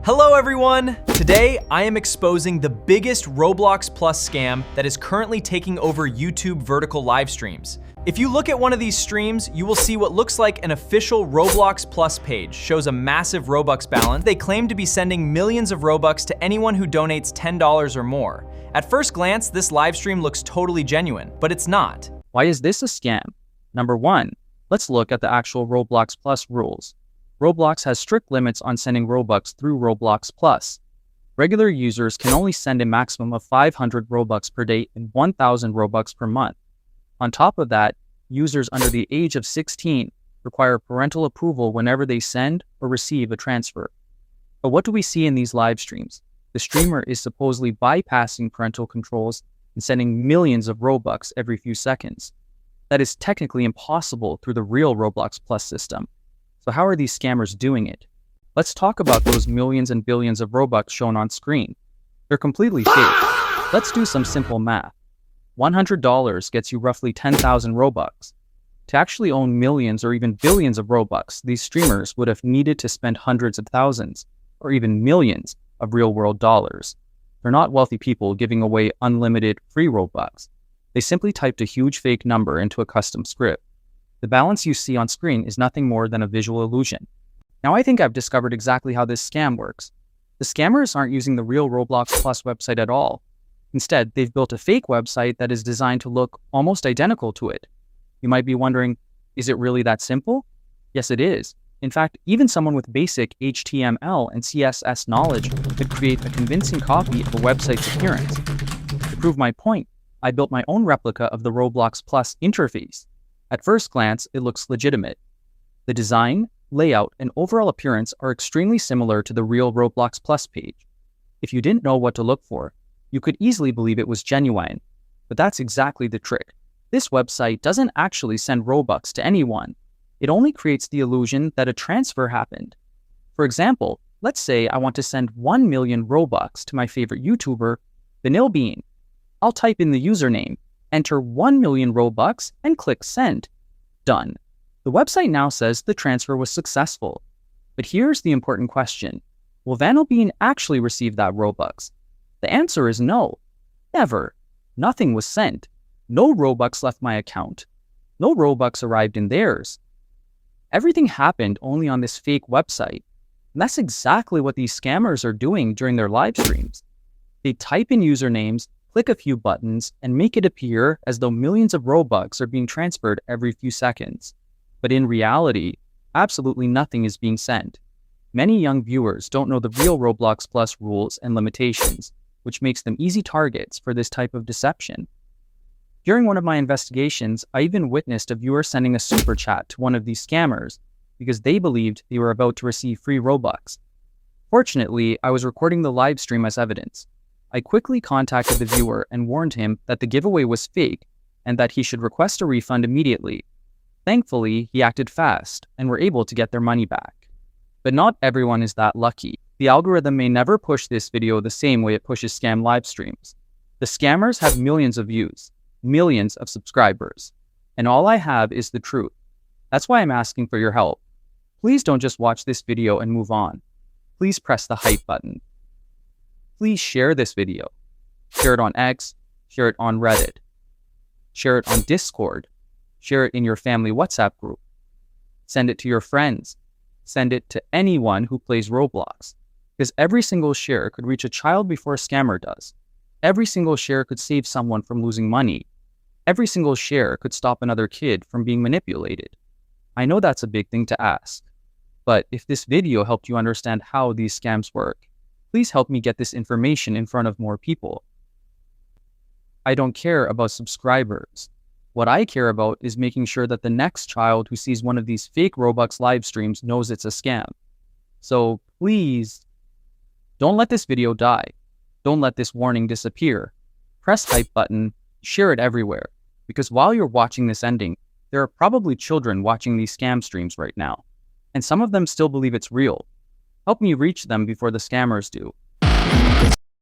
Hello everyone! Today, I am exposing the biggest Roblox Plus scam that is currently taking over YouTube vertical live streams. If you look at one of these streams, you will see what looks like an official Roblox Plus page, shows a massive Robux balance. They claim to be sending millions of Robux to anyone who donates $10 or more. At first glance, this live stream looks totally genuine, but it's not. Why is this a scam? Number 1, let's look at the actual Roblox Plus rules. Roblox has strict limits on sending Robux through Roblox Plus. Regular users can only send a maximum of 500 Robux per day and 1,000 Robux per month. On top of that, users under the age of 16 require parental approval whenever they send or receive a transfer. But what do we see in these live streams? The streamer is supposedly bypassing parental controls and sending millions of Robux every few seconds. That is technically impossible through the real Roblox Plus system. So how are these scammers doing it? Let's talk about those millions and billions of Robux shown on screen. They're completely fake. Let's do some simple math. $100 gets you roughly 10,000 Robux. To actually own millions or even billions of Robux, these streamers would have needed to spend hundreds of thousands or even millions of real-world dollars. They're not wealthy people giving away unlimited free Robux. They simply typed a huge fake number into a custom script. The balance you see on screen is nothing more than a visual illusion. Now I think I've discovered exactly how this scam works. The scammers aren't using the real Roblox Plus website at all. Instead, they've built a fake website that is designed to look almost identical to it. You might be wondering, is it really that simple? Yes, it is. In fact, even someone with basic HTML and CSS knowledge could create a convincing copy of a website's appearance. To prove my point, I built my own replica of the Roblox Plus interface. At first glance, it looks legitimate. The design, layout, and overall appearance are extremely similar to the real Roblox Plus page. If you didn't know what to look for, you could easily believe it was genuine. But that's exactly the trick. This website doesn't actually send Robux to anyone. It only creates the illusion that a transfer happened. For example, let's say I want to send 1 million Robux to my favorite YouTuber, vanilbean. I'll type in the username, enter 1 million Robux, and click send. Done. The website now says the transfer was successful. But here's the important question. Will vanilbean actually receive that Robux? The answer is no. Never. Nothing was sent. No Robux left my account. No Robux arrived in theirs. Everything happened only on this fake website. And that's exactly what these scammers are doing during their live streams. They type in usernames, click a few buttons, and make it appear as though millions of Robux are being transferred every few seconds. But in reality, absolutely nothing is being sent. Many young viewers don't know the real Roblox Plus rules and limitations, which makes them easy targets for this type of deception. During one of my investigations, I even witnessed a viewer sending a super chat to one of these scammers because they believed they were about to receive free Robux. Fortunately, I was recording the live stream as evidence. I quickly contacted the viewer and warned him that the giveaway was fake and that he should request a refund immediately. Thankfully, he acted fast and were able to get their money back. But not everyone is that lucky. The algorithm may never push this video the same way it pushes scam live streams. The scammers have millions of views, millions of subscribers, and all I have is the truth. That's why I'm asking for your help. Please don't just watch this video and move on. Please press the hype button. Please share this video. Share it on X, share it on Reddit, share it on Discord, share it in your family WhatsApp group. Send it to your friends. Send it to anyone who plays Roblox. Because every single share could reach a child before a scammer does. Every single share could save someone from losing money. Every single share could stop another kid from being manipulated. I know that's a big thing to ask. But if this video helped you understand how these scams work, please help me get this information in front of more people. I don't care about subscribers. What I care about is making sure that the next child who sees one of these fake Robux live streams knows it's a scam. So please, don't let this video die. Don't let this warning disappear. Press hype button, share it everywhere. Because while you're watching this ending, there are probably children watching these scam streams right now. And some of them still believe it's real. Help me reach them before the scammers do.